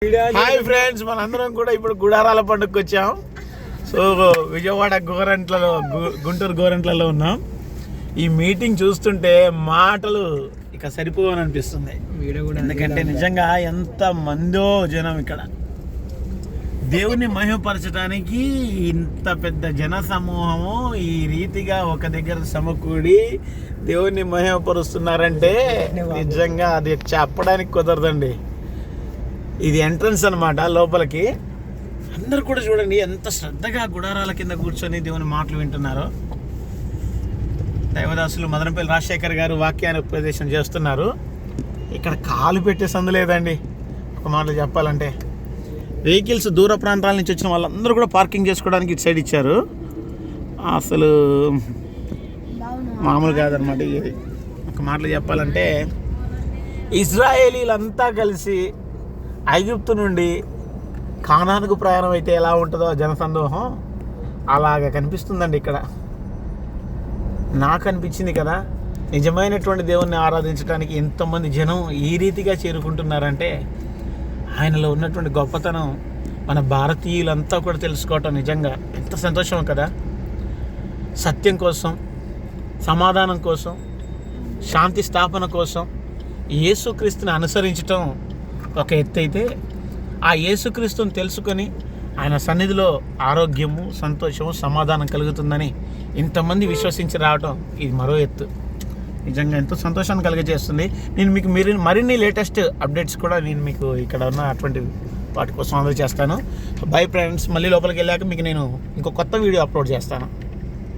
Hi friends, మనందరం కూడా ఇప్పుడు గుడారాల పండుగకి వచ్చాం. సో విజయవాడ గోరంట్లలో, గుంటూరు గోరంట్లలో ఉన్నాం. ఈ మీటింగ్ చూస్తుంటే మాటలు ఇక సరిపోవని అనిపిస్తుంది. ఎందుకంటే నిజంగా ఎంత మందో జనం ఇక్కడ దేవుణ్ణి మహిమపరచడానికి ఇంత పెద్ద జన సమూహము ఈ రీతిగా ఒక దగ్గర సమకూడి దేవుణ్ణి మహిమపరుస్తున్నారంటే నిజంగా అది చెప్పడానికి కుదరదండి. ఇది ఎంట్రన్స్ అన్నమాట లోపలికి. అందరు కూడా చూడండి ఎంత శ్రద్ధగా గుడారాల కింద కూర్చొని దేవుని మాటలు వింటున్నారో. దైవదాసులు మదనపల్లి రాజశేఖర్ గారు వాక్యాన్ని ఉపదేశం చేస్తున్నారు. ఇక్కడ కాలు పెట్టే సందు లేదండి. ఒక మాటలు చెప్పాలంటే వెహికల్స్ దూర ప్రాంతాల నుంచి వచ్చిన వాళ్ళందరూ కూడా పార్కింగ్ చేసుకోవడానికి ఇటు సైడ్ ఇచ్చారు. అసలు మామూలు కాదనమాట ఇది. ఒక మాటలు చెప్పాలంటే ఇజ్రాయేలీలంతా కలిసి ఐగుప్తు నుండి కానానుకు ప్రయాణం అయితే ఎలా ఉంటుందో జనసందోహం అలాగ కనిపిస్తుందండి ఇక్కడ. నాకు అనిపించింది కదా, నిజమైనటువంటి దేవుణ్ణి ఆరాధించడానికి ఎంతమంది జనం ఈ రీతిగా చేరుకుంటున్నారంటే ఆయనలో ఉన్నటువంటి గొప్పతనం మన భారతీయులంతా కూడా తెలుసుకోవటం నిజంగా ఎంత సంతోషం కదా. సత్యం కోసం, సమాధానం కోసం, శాంతి స్థాపన కోసం యేసుక్రీస్తుని అనుసరించటం ఒక ఎత్తు అయితే, ఆ యేసుక్రీస్తుని తెలుసుకొని ఆయన సన్నిధిలో ఆరోగ్యము, సంతోషము, సమాధానం కలుగుతుందని ఇంతమంది విశ్వసించి రావటం ఇది మరో ఎత్తు. నిజంగా ఎంతో సంతోషాన్ని కలిగజేస్తుంది. నేను మీకు మరిన్ని లేటెస్ట్ అప్డేట్స్ కూడా నేను మీకు ఇక్కడ ఉన్న అటువంటి వాటి కోసం అందజేస్తాను. బై ఫ్రెండ్స్, మళ్ళీ లోపలికి వెళ్ళాక మీకు నేను ఇంకో కొత్త వీడియో అప్లోడ్ చేస్తాను.